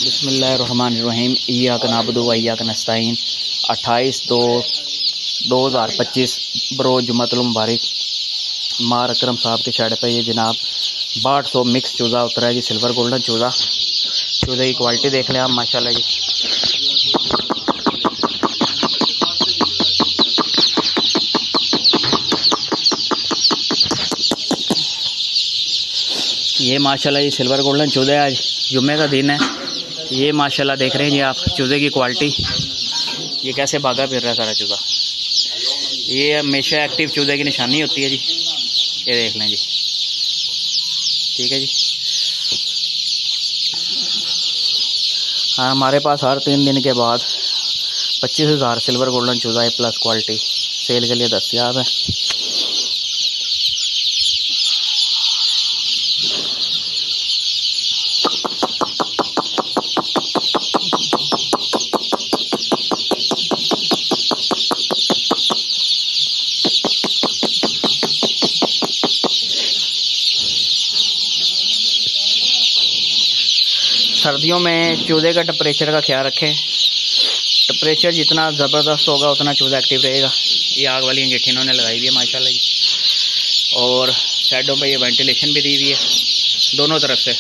बिस्मिल्लाहिर्रहमानिर्रहीम इय्याक नअबुदु व इय्याक नस्तईन 28/2/2025 बरोज़ जुम्मतुल मुबारक मार अकरम साहब के शेड पे ये जनाब 6200 मिक्स चूज़ा उतरा है जी। Silver golden चूज़ा। चूज़े की क्वालिटी देख लें आप माशाल्लाह जी। ये माशाल्लाह जी सिल्वर गोल्डन चूज़ा है। आज जुम्मे का दिन है। ये माशाल्लाह देख रहे हैं जी आप चूज़े की क्वालिटी। ये कैसे भागा फिर रहा है सारा चूज़ा। ये हमेशा एक्टिव चूज़े की निशानी होती है जी। ये देख लें जी। ठीक है जी। हाँ, हमारे पास हर 3 दिन के बाद 25,000 सिल्वर गोल्डन चूज़ा है प्लस क्वालिटी सेल के लिए दस्तयाब है। सर्दियों में चूज़े का टेम्परेचर का ख्याल रखें। टेम्परेचर जितना ज़बरदस्त होगा उतना चूज़ा एक्टिव रहेगा। ये आग वाली अंगीठी इन्होंने लगाई हुई है माशाल्लाह जी। और साइडों पे ये वेंटिलेशन भी दी हुई है दोनों तरफ से।